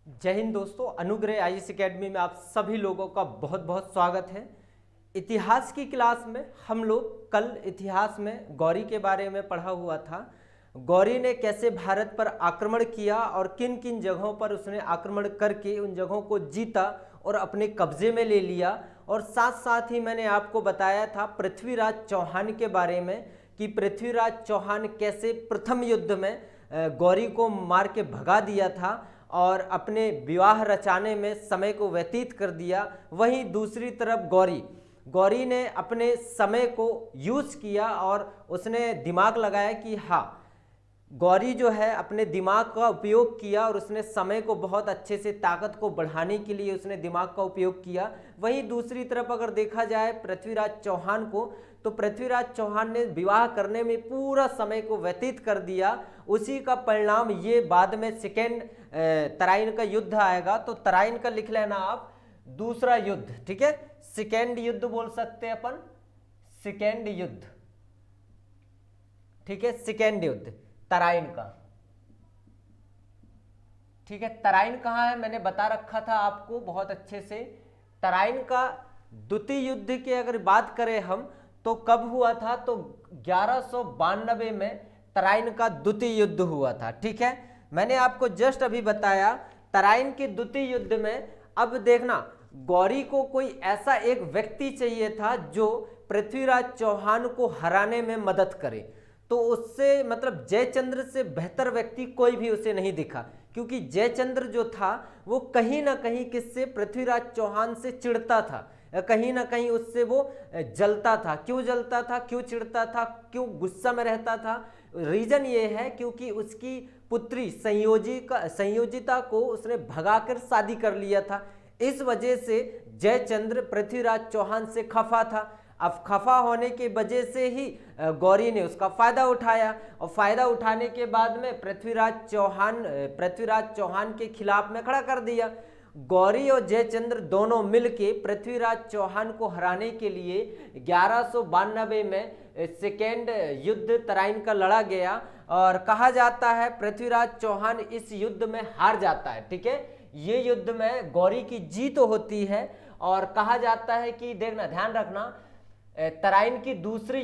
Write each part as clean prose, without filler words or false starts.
जय हिंद दोस्तों, अनुग्रह आईएएस एकेडमी में आप सभी लोगों का बहुत बहुत स्वागत है। इतिहास की क्लास में हम लोग कल इतिहास में गौरी के बारे में पढ़ा हुआ था। गौरी ने कैसे भारत पर आक्रमण किया और किन किन जगहों पर उसने आक्रमण करके उन जगहों को जीता और अपने कब्जे में ले लिया। और साथ साथ ही मैंने आपको बताया था पृथ्वीराज चौहान के बारे में कि पृथ्वीराज चौहान कैसे प्रथम युद्ध में गौरी को मार के भगा दिया था और अपने विवाह रचाने में समय को व्यतीत कर दिया। वहीं दूसरी तरफ गौरी ने अपने समय को यूज किया और उसने दिमाग लगाया कि हाँ, गौरी जो है अपने दिमाग का उपयोग किया और उसने समय को बहुत अच्छे से ताकत को बढ़ाने के लिए उसने दिमाग का उपयोग किया। वहीं दूसरी तरफ अगर देखा जाए पृथ्वीराज चौहान को, तो पृथ्वीराज चौहान ने विवाह करने में पूरा समय को व्यतीत कर दिया। उसी का परिणाम ये बाद में सेकेंड तराइन का युद्ध आएगा। तो तराइन का लिख लेना आप दूसरा युद्ध, ठीक है। सेकेंड युद्ध बोल सकते हैं अपन, सेकेंड युद्ध, ठीक है। सेकेंड युद्ध तराइन का, ठीक है। तराइन कहाँ है मैंने बता रखा था आपको बहुत अच्छे से। तराइन का द्वितीय युद्ध की अगर बात करें हम तो कब हुआ था, तो 1192 में तराइन का द्वितीय युद्ध हुआ था, ठीक है। मैंने आपको जस्ट अभी बताया तराइन के द्वितीय युद्ध में। अब देखना, गौरी को कोई ऐसा एक व्यक्ति चाहिए था जो पृथ्वीराज चौहान को हराने में मदद करे। तो उससे मतलब जयचंद्र से बेहतर व्यक्ति कोई भी उसे नहीं दिखा, क्योंकि जयचंद्र जो था वो कहीं ना कहीं किससे, पृथ्वीराज चौहान से चिढ़ता था, कहीं ना कहीं उससे वो जलता था। क्यों जलता था, क्यों चिढ़ता था, क्यों गुस्सा में रहता था? रीजन ये है क्योंकि उसकी पुत्री संयोजिता को उसने भगाकर शादी कर लिया था। इस वजह से जयचंद्र पृथ्वीराज चौहान से खफा था। अब खफा होने की वजह से ही गौरी ने उसका फायदा उठाया और फायदा उठाने के बाद में पृथ्वीराज चौहान के खिलाफ में खड़ा कर दिया। गौरी और जयचंद्र दोनों मिलके पृथ्वीराज चौहान को हराने के लिए 1192 में सेकेंड युद्ध तराइन का लड़ा गया। और कहा जाता है पृथ्वीराज चौहान इस युद्ध में हार जाता है, ठीक है। ये युद्ध में गौरी की जीत होती है। और कहा जाता है कि देखना, ध्यान रखना, तराइन की दूसरे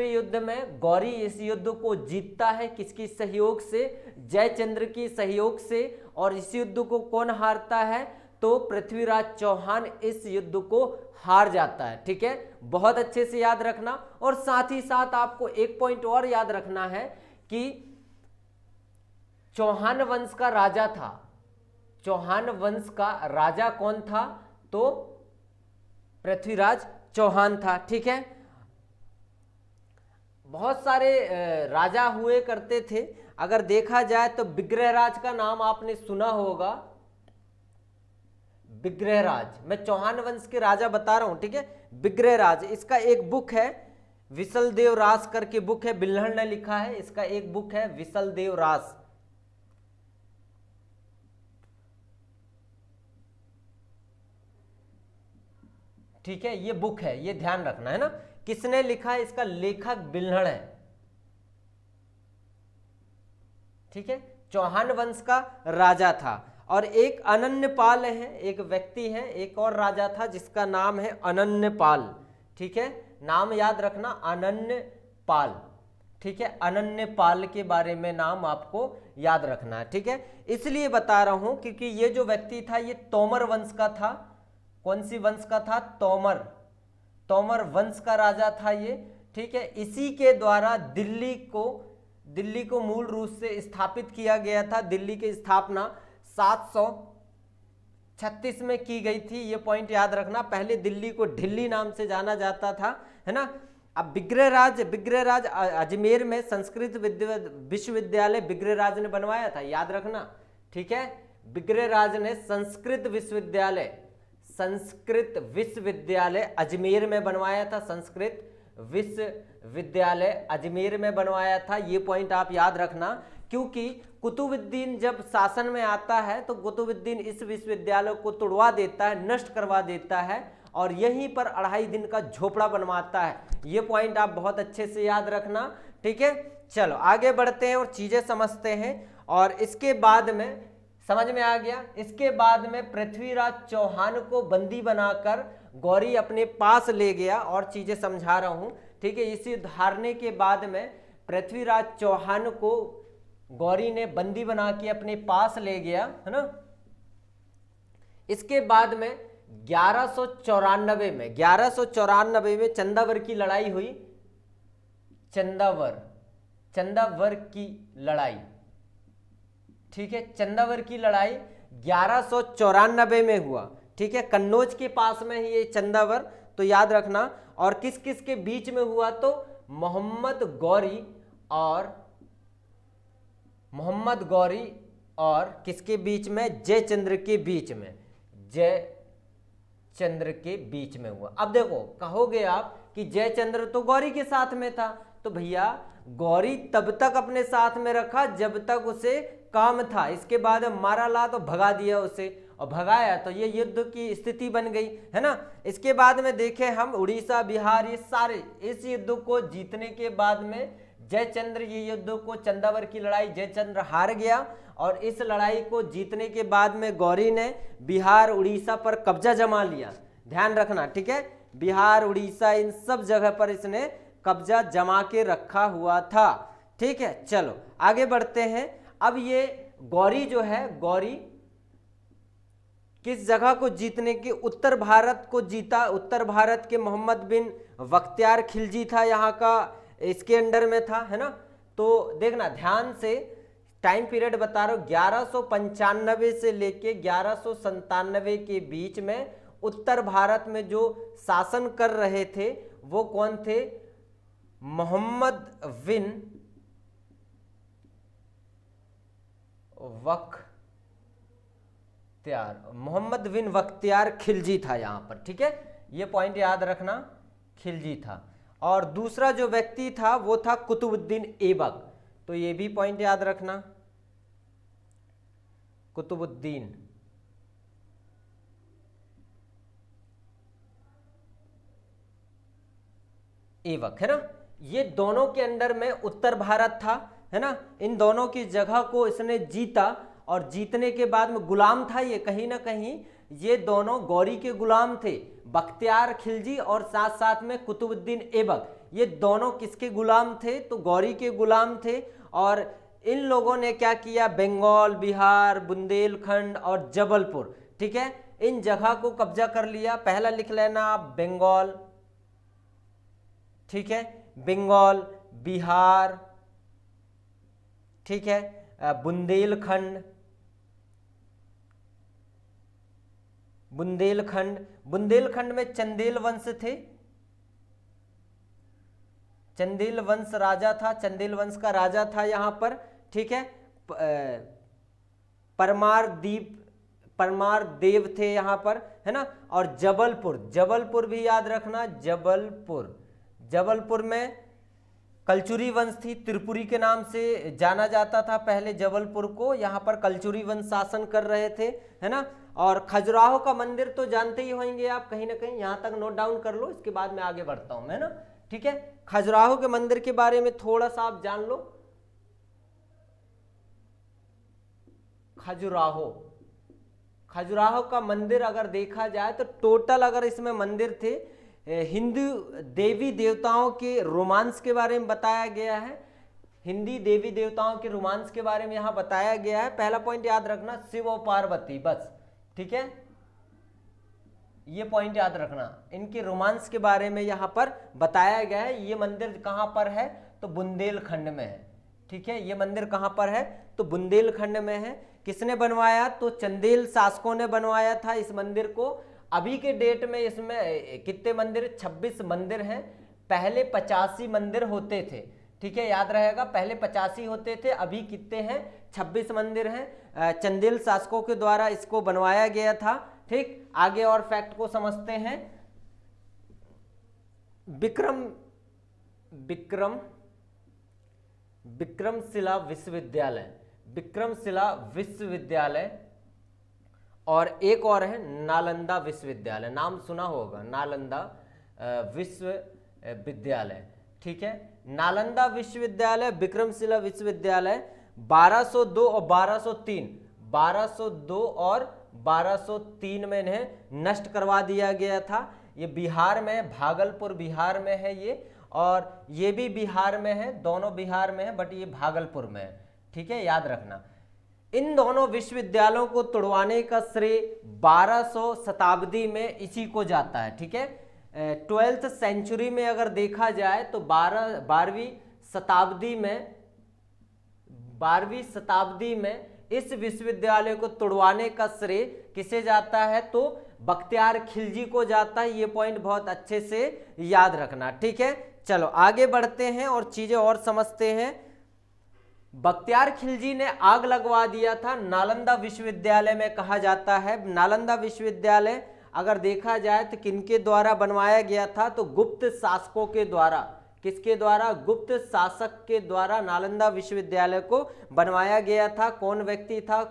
युद्ध में गौरी इस युद्ध को जीतता है। किसकी सहयोग से? जयचंद्र की सहयोग से। और इस युद्ध को कौन हारता है? तो पृथ्वीराज चौहान इस युद्ध को हार जाता है, ठीक है। बहुत अच्छे से याद रखना। और साथ ही साथ आपको एक पॉइंट और याद रखना है कि चौहान वंश का राजा था। चौहान वंश का राजा कौन था? तो पृथ्वीराज चौहान था, ठीक है। बहुत सारे राजा हुए करते थे। अगर देखा जाए तो विग्रहराज का नाम आपने सुना होगा। विग्रहराज, मैं चौहान वंश के राजा बता रहा हूं, ठीक है। विग्रहराज, इसका एक बुक है विसलदेव रास करके बुक है, बिल्हड़ ने लिखा है। इसका एक बुक है विसलदेव रास, ठीक है। ये बुक है, ये ध्यान रखना है ना। किसने लिखा है? इसका लेखक बिल्हड़ है, ठीक है। चौहान वंश का राजा था। और एक अनन्यपाल है, एक व्यक्ति है, एक और राजा था जिसका नाम है अनन्यपाल, ठीक है। नाम याद रखना, अनन्यपाल, ठीक है। अनन्यपाल के बारे में नाम आपको याद रखना है, ठीक है। इसलिए बता रहा हूं क्योंकि ये जो व्यक्ति था ये तोमर वंश का था। कौन सी वंश का था? तोमर वंश का राजा था ये, ठीक है। इसी के द्वारा दिल्ली को मूल रूप से स्थापित किया गया था। दिल्ली की स्थापना 736 में की गई थी, ये पॉइंट याद रखना। पहले दिल्ली को ढिल्ली नाम से जाना जाता था, है ना। अब विग्रहराज अजमेर में संस्कृत विश्वविद्यालय विग्रहराज ने बनवाया था, याद रखना, ठीक है। विग्रहराज ने संस्कृत विश्वविद्यालय अजमेर में बनवाया था। संस्कृत विश्वविद्यालय अजमेर में बनवाया था, ये पॉइंट आप याद रखना। क्योंकि कुतुबुद्दीन जब शासन में आता है तो कुतुबुद्दीन इस विश्वविद्यालय को तोड़वा देता है, नष्ट करवा देता है और यहीं पर 2.5 दिन का झोपड़ा बनवाता है। ये पॉइंट आप बहुत अच्छे से याद रखना, ठीक है। चलो आगे बढ़ते हैं और चीजें समझते हैं। और इसके बाद में समझ में आ गया। इसके बाद में पृथ्वीराज चौहान को बंदी बनाकर गौरी अपने पास ले गया, और चीजें समझा रहा हूं, ठीक है। इसी हारने के बाद में पृथ्वीराज चौहान को गौरी ने बंदी बना के अपने पास ले गया, है ना। इसके बाद में 1194 में चंदावर की लड़ाई हुई। चंदावर की लड़ाई, ठीक है। चंदावर की लड़ाई 1194 में हुआ, ठीक है। कन्नौज के पास में ही ये चंदावर, तो याद रखना। और किस किस के बीच में हुआ, तो मोहम्मद गौरी और किसके बीच में, जयचंद्र के बीच में, जयचंद्र के बीच में हुआ। अब देखो, कहोगे आप कि जयचंद्र तो गौरी के साथ में था, तो भैया गौरी तब तक अपने साथ में रखा जब तक उसे काम था। इसके बाद मारा ला तो भगा दिया उसे, और भगाया तो ये युद्ध की स्थिति बन गई, है ना। इसके बाद में देखें हम, उड़ीसा, बिहार, ये सारे इस युद्ध को जीतने के बाद में जयचंद्र, ये युद्ध को, चंदावर की लड़ाई जयचंद्र हार गया, और इस लड़ाई को जीतने के बाद में गौरी ने बिहार, उड़ीसा पर कब्जा जमा लिया। ध्यान रखना, ठीक है। बिहार, उड़ीसा, इन सब जगह पर इसने कब्जा जमा के रखा हुआ था, ठीक है। चलो आगे बढ़ते हैं। अब ये गौरी जो है, गौरी किस जगह को जीतने की, उत्तर भारत को जीता। उत्तर भारत के मोहम्मद बिन बख्तियार खिलजी था यहाँ का, इसके अंडर में था, है ना। तो देखना ध्यान से, टाइम पीरियड बता रहा हूं, 1195 से लेके 1197 के बीच में उत्तर भारत में जो शासन कर रहे थे वो कौन थे, मोहम्मद बिन बख्तियार खिलजी था यहां पर, ठीक है। ये पॉइंट याद रखना, खिलजी था। और दूसरा जो व्यक्ति था वो था कुतुबुद्दीन ऐबक, तो ये भी पॉइंट याद रखना, कुतुबुद्दीन ऐबक, है ना। ये दोनों के अंडर में उत्तर भारत था, है ना। इन दोनों की जगह को इसने जीता, और जीतने के बाद में गुलाम था ये, कहीं ना कहीं ये दोनों गौरी के गुलाम थे, बख्तियार खिलजी और साथ साथ में कुतुबुद्दीन ऐबक। ये दोनों किसके गुलाम थे, तो गौरी के गुलाम थे। और इन लोगों ने क्या किया, बंगाल, बिहार, बुंदेलखंड और जबलपुर, ठीक है, इन जगह को कब्जा कर लिया। पहला लिख लेना आप, बंगाल, ठीक है, बंगाल, बिहार, ठीक है, बुंदेलखंड, बुंदेलखंड में चंदेल वंश थे, चंदेल वंश राजा था, चंदेल वंश का राजा था यहां पर, ठीक है। परमार देव थे यहां पर, है ना। और जबलपुर भी याद रखना, जबलपुर में कलचुरी वंश थी, त्रिपुरी के नाम से जाना जाता था पहले जबलपुर को। यहाँ पर कलचुरी वंश शासन कर रहे थे, है ना। और खजुराहो का मंदिर तो जानते ही होंगे आप, कहीं ना कहीं यहाँ तक नोट डाउन कर लो, इसके बाद में आगे बढ़ता हूं मैं, ना, ठीक है। खजुराहो के मंदिर के बारे में थोड़ा सा आप जान लो। खजुराहो का मंदिर अगर देखा जाए तो टोटल अगर इसमें मंदिर थे, हिंदू देवी देवताओं के रोमांस के बारे में बताया गया है, हिंदी देवी देवताओं के रोमांस के बारे में यहां बताया गया है। पहला पॉइंट याद रखना, शिव और पार्वती, बस, ठीक है। ये पॉइंट याद रखना, इनके रोमांस के बारे में यहां पर बताया गया है। ये मंदिर कहां पर है, तो बुंदेलखंड में है, ठीक है। ये मंदिर कहां पर है, तो बुंदेलखंड में है। किसने बनवाया, तो चंदेल शासकों ने बनवाया था इस मंदिर को। अभी के डेट में इसमें कितने मंदिर, 26 मंदिर हैं। पहले 85 मंदिर होते थे, ठीक है, याद रहेगा, पहले 85 होते थे, अभी कितने हैं, 26 मंदिर हैं। चंदेल शासकों के द्वारा इसको बनवाया गया था, ठीक। आगे और फैक्ट को समझते हैं। विक्रमशिला विश्वविद्यालय और एक और है नालंदा विश्वविद्यालय, नाम सुना होगा, नालंदा विश्वविद्यालय, ठीक है। नालंदा विश्वविद्यालय, विक्रमशिला विश्वविद्यालय 1202 और 1203 1202 और 1203 में इन्हें नष्ट करवा दिया गया था। ये बिहार में, भागलपुर बिहार में है ये, और ये भी बिहार में है, दोनों बिहार में है, बट ये भागलपुर में है। ठीक है, याद रखना। इन दोनों विश्वविद्यालयों को तुड़वाने का श्रेय 1200 शताब्दी में इसी को जाता है। ठीक है, 12th सेंचुरी में अगर देखा जाए तो 12वीं शताब्दी में इस विश्वविद्यालय को तुड़वाने का श्रेय किसे जाता है, तो बख्तियार खिलजी को जाता है। ये पॉइंट बहुत अच्छे से याद रखना। ठीक है, चलो आगे बढ़ते हैं और चीजें और समझते हैं। बख्तियार खिलजी ने आग लगवा दिया था नालंदा विश्वविद्यालय में, कहा जाता है। नालंदा विश्वविद्यालय अगर देखा जाए तो किनके द्वारा बनवाया गया था, तो गुप्त शासकों के द्वारा। किसके द्वारा? गुप्त शासक के द्वारा नालंदा विश्वविद्यालय को बनवाया गया था। कौन व्यक्ति था?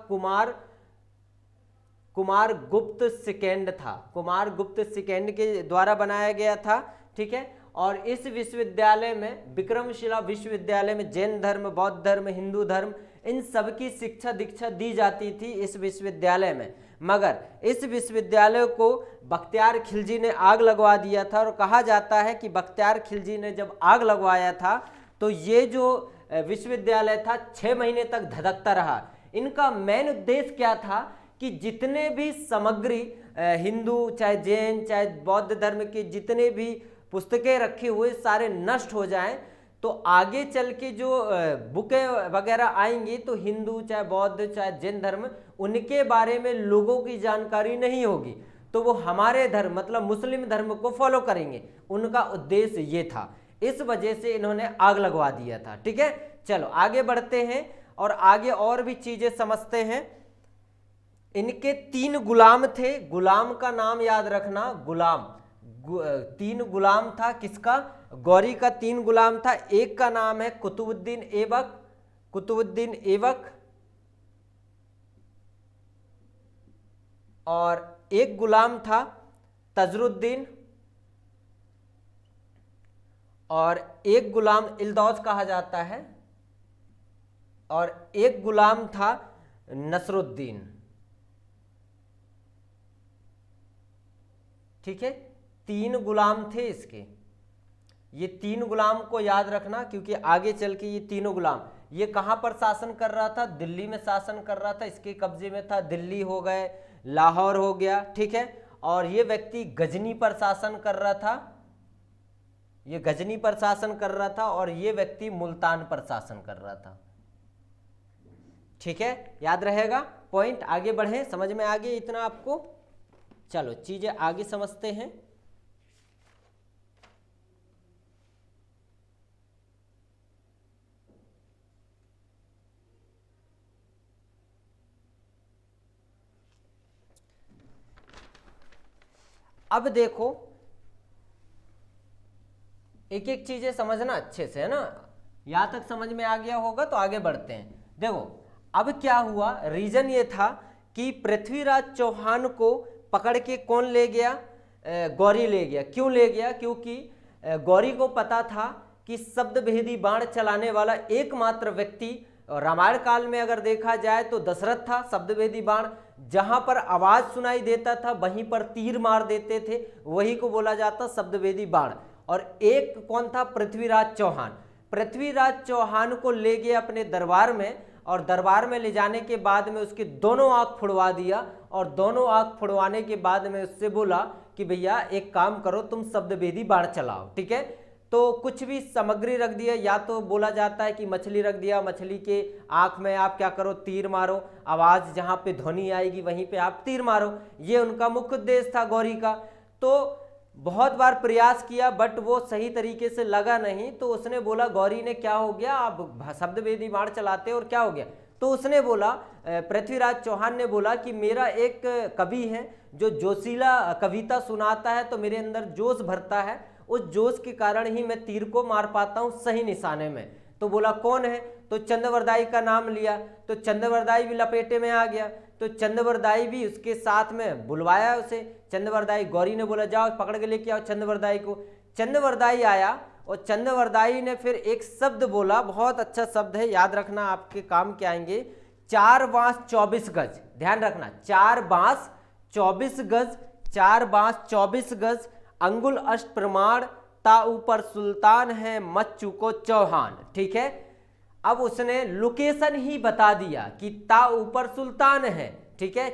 कुमार गुप्त सेकेंड था। कुमार गुप्त सेकेंड के द्वारा बनाया गया था। ठीक है, और इस विश्वविद्यालय में, विक्रमशिला विश्वविद्यालय में, जैन धर्म, बौद्ध धर्म, हिंदू धर्म, इन सब की शिक्षा दीक्षा दी जाती थी इस विश्वविद्यालय में। मगर इस विश्वविद्यालय को बख्तियार खिलजी ने आग लगवा दिया था, और कहा जाता है कि बख्तियार खिलजी ने जब आग लगवाया था तो ये जो विश्वविद्यालय था 6 महीने तक धधकता रहा। इनका मेन उद्देश्य क्या था कि जितने भी सामग्री, हिंदू चाहे जैन चाहे बौद्ध धर्म के जितने भी पुस्तकें रखे हुए सारे नष्ट हो जाएं, तो आगे चल के जो बुकें वगैरह आएंगी तो हिंदू चाहे बौद्ध चाहे जैन धर्म, उनके बारे में लोगों की जानकारी नहीं होगी, तो वो हमारे धर्म मतलब मुस्लिम धर्म को फॉलो करेंगे। उनका उद्देश्य ये था, इस वजह से इन्होंने आग लगवा दिया था। ठीक है, चलो आगे बढ़ते हैं और आगे और भी चीजें समझते हैं। इनके 3 गुलाम थे। गुलाम का नाम याद रखना, गुलाम 3 गुलाम था। किसका? गौरी का 3 गुलाम था। एक का नाम है कुतुबुद्दीन ऐबक, और एक गुलाम था तजरुद्दीन, और एक गुलाम इल्दौज कहा जाता है, और एक गुलाम था नसरुद्दीन। ठीक है, 3 गुलाम थे इसके। ये 3 गुलाम को याद रखना, क्योंकि आगे चल के ये तीनों गुलाम, ये कहां पर शासन कर रहा था? दिल्ली में शासन कर रहा था। इसके कब्जे में था, दिल्ली हो गए, लाहौर हो गया। ठीक है, और ये व्यक्ति गजनी पर शासन कर रहा था, ये गजनी पर शासन कर रहा था, और ये व्यक्ति मुल्तान पर शासन कर रहा था। ठीक है, याद रहेगा पॉइंट। आगे बढ़े, समझ में आ गया इतना आपको? चलो चीजें आगे समझते हैं। अब देखो, एक एक चीजें समझना अच्छे से, है ना? यहां तक समझ में आ गया होगा तो आगे बढ़ते हैं। देखो अब क्या हुआ, रीजन ये था कि पृथ्वीराज चौहान को पकड़ के कौन ले गया? गौरी ले गया। क्यों ले गया? क्योंकि गौरी को पता था कि शब्द भेदी बाण चलाने वाला एकमात्र व्यक्ति रामायण काल में अगर देखा जाए तो दशरथ था। शब्द भेदी बाण जहां पर आवाज सुनाई देता था वहीं पर तीर मार देते थे, वही को बोला जाता शब्द भेदी बाण। और एक कौन था? पृथ्वीराज चौहान। पृथ्वीराज चौहान को ले गए अपने दरबार में, और दरबार में ले जाने के बाद में उसके दोनों आंख फुड़वा दिया, और दोनों आंख फुड़वाने के बाद में उससे बोला कि भैया एक काम करो, तुम शब्द भेदी बाण चलाओ। ठीक है, तो कुछ भी सामग्री रख दिया, या तो बोला जाता है कि मछली रख दिया, मछली के आंख में आप क्या करो? तीर मारो, आवाज जहां पे ध्वनि आएगी वहीं पे आप तीर मारो। ये उनका मुख्य उद्देश्य था गौरी का। तो बहुत बार प्रयास किया बट वो सही तरीके से लगा नहीं, तो उसने बोला, गौरी ने, क्या हो गया आप शब्द भेदी बाण चलाते और क्या हो गया? तो उसने बोला, पृथ्वीराज चौहान ने बोला कि मेरा एक कवि है जो जोशीला कविता सुनाता है तो मेरे अंदर जोश भरता है, उस जोश के कारण ही मैं तीर को मार पाता हूं सही निशाने में। तो बोला कौन है? तो चंद्रवरदाई का नाम लिया, तो चंद्रवरदाई भी लपेटे में आ गया। तो चंद्रवरदाई भी उसके साथ में बुलवाया उसे। चंद्रवरदाई, गौरी ने बोला जाओ पकड़ के लेके आओ चंद्रवरदाई को। चंद्रवरदाई आया और चंद्रवरदाई ने फिर एक शब्द बोला, बहुत अच्छा शब्द है, याद रखना, आपके काम के आएंगे। 4 बांस 24 गज, ध्यान रखना 4 बांस 24 गज, 4 बांस 24 गज, अंगुल अष्ट प्रमाण, ता ऊपर सुल्तान है मत चूको चौहान। ठीक है, अब उसने लोकेशन ही बता दिया कि ता ऊपर सुल्तान है। ठीक है,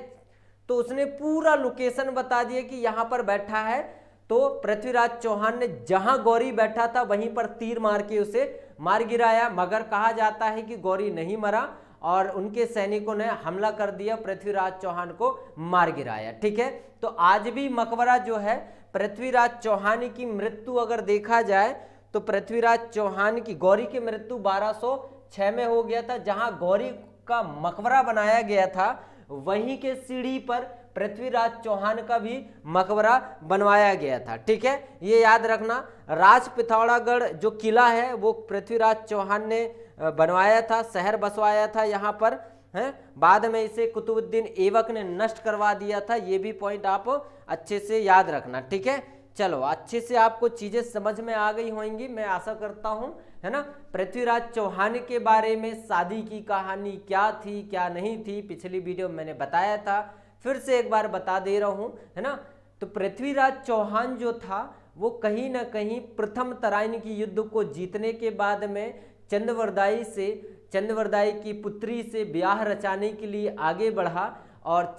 तो उसने पूरा लोकेशन बता दिया कि यहां पर बैठा है। तो पृथ्वीराज चौहान ने जहां गौरी बैठा था वहीं पर तीर मार के उसे मार गिराया, मगर कहा जाता है कि गौरी नहीं मरा और उनके सैनिकों ने हमला कर दिया, पृथ्वीराज चौहान को मार गिराया। ठीक है, तो आज भी मकबरा जो है पृथ्वीराज चौहान की मृत्यु अगर देखा जाए तो पृथ्वीराज चौहान की गौरी की मृत्यु 1206 में हो गया था। जहां गौरी का मकबरा बनाया गया था वहीं के सीढ़ी पर पृथ्वीराज चौहान का भी मकबरा बनवाया गया था। ठीक है, ये याद रखना। राज पिथौरागढ़ जो किला है वो पृथ्वीराज चौहान ने बनवाया था, शहर बसवाया था यहाँ पर है। बाद में इसे कुतुबुद्दीन ऐबक ने नष्ट करवा दिया था। ये भी पॉइंट आप अच्छे से याद रखना। ठीक है, चलो अच्छे से आपको चीजें समझ में आ गई होंगी, मैं आशा करता हूं, है ना। पृथ्वीराज चौहान के बारे में शादी की कहानी क्या थी क्या नहीं थी पिछली वीडियो में मैंने बताया था, फिर से एक बार बता दे रहा हूं, है ना। तो पृथ्वीराज चौहान जो था वो कहीं ना कहीं प्रथम तराइन की युद्ध को जीतने के बाद में चंद्रवरदाई की पुत्री से ब्याह रचाने के लिए आगे बढ़ा और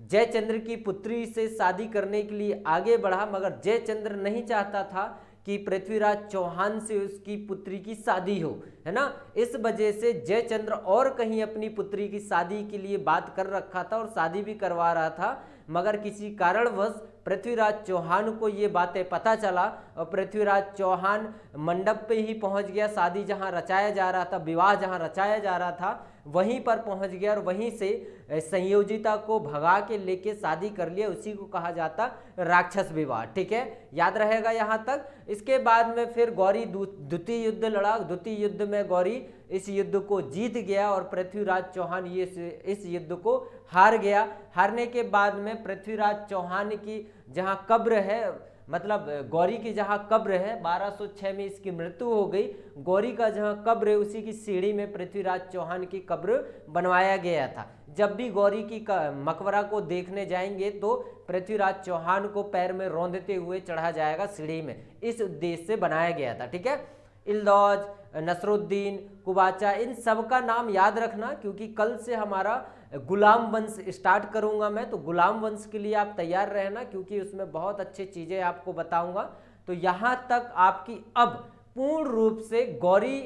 जयचंद्र की पुत्री से शादी करने के लिए आगे बढ़ा, मगर जयचंद्र नहीं चाहता था कि पृथ्वीराज चौहान से उसकी पुत्री की शादी हो, है ना। इस वजह से जयचंद्र और कहीं अपनी पुत्री की शादी के लिए बात कर रखा था और शादी भी करवा रहा था, मगर किसी कारणवश पृथ्वीराज चौहान को ये बातें पता चला और पृथ्वीराज चौहान मंडप पे ही पहुंच गया। शादी जहां रचाया जा रहा था, विवाह जहां रचाया जा रहा था वहीं पर पहुंच गया और वहीं से संयोजिता को भगा के लेके शादी कर लिया। उसी को कहा जाता राक्षस विवाह। ठीक है, याद रहेगा यहां तक। इसके बाद में फिर गौरी द्वितीय युद्ध लड़ा। द्वितीय युद्ध में गौरी इस युद्ध को जीत गया और पृथ्वीराज चौहान इस युद्ध को हार गया। हारने के बाद में पृथ्वीराज चौहान की जहां कब्र है, मतलब गौरी की जहां कब्र है, 1206 में इसकी मृत्यु हो गई। गौरी का जहां कब्र है उसी की सीढ़ी में पृथ्वीराज चौहान की कब्र बनवाया गया था। जब भी गौरी की मकबरा को देखने जाएंगे तो पृथ्वीराज चौहान को पैर में रौंदते हुए चढ़ा जाएगा सीढ़ी में, इस उद्देश्य से बनाया गया था। ठीक है, इल्दौज, नसरुद्दीन, कुबाचा, इन सब का नाम याद रखना, क्योंकि कल से हमारा गुलाम वंश स्टार्ट करूंगा मैं। तो गुलाम वंश के लिए आप तैयार रहना, क्योंकि उसमें बहुत अच्छी चीजें आपको बताऊंगा। तो यहां तक आपकी अब पूर्ण रूप से गौरी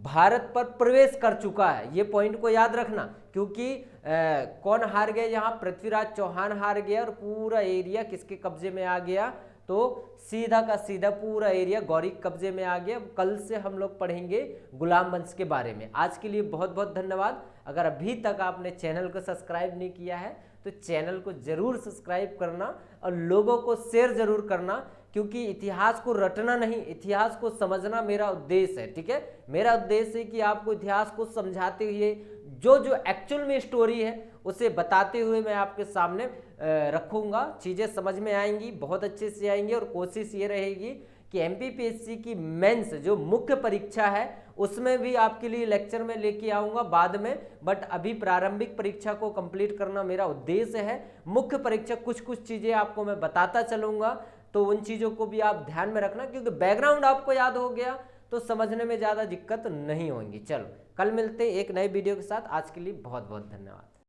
भारत पर प्रवेश कर चुका है, ये पॉइंट को याद रखना। क्योंकि कौन हार गया, यहाँ पृथ्वीराज चौहान हार गया और पूरा एरिया किसके कब्जे में आ गया, तो सीधा का सीधा पूरा एरिया गौरी कब्जे में आ गया। कल से हम लोग पढ़ेंगे गुलाम वंश के बारे में। आज के लिए बहुत बहुत धन्यवाद। अगर अभी तक आपने चैनल को सब्सक्राइब नहीं किया है तो चैनल को जरूर सब्सक्राइब करना और लोगों को शेयर जरूर करना, क्योंकि इतिहास को रटना नहीं, इतिहास को समझना मेरा उद्देश्य है। ठीक है, मेरा उद्देश्य है कि आपको इतिहास को समझाते हुए जो एक्चुअल में स्टोरी है उसे बताते हुए मैं आपके सामने रखूंगा। चीजें समझ में आएंगी, बहुत अच्छे से आएंगी। और कोशिश ये रहेगी कि एमपीपीएससी की मेंस जो मुख्य परीक्षा है उसमें भी आपके लिए लेक्चर में लेके आऊंगा बाद में, बट अभी प्रारंभिक परीक्षा को कंप्लीट करना मेरा उद्देश्य है। मुख्य परीक्षा कुछ चीजें आपको मैं बताता चलूंगा, तो उन चीजों को भी आप ध्यान में रखना, क्योंकि बैकग्राउंड आपको याद हो गया तो समझने में ज्यादा दिक्कत नहीं होगी। चलो कल मिलते हैं एक नए वीडियो के साथ। आज के लिए बहुत बहुत धन्यवाद।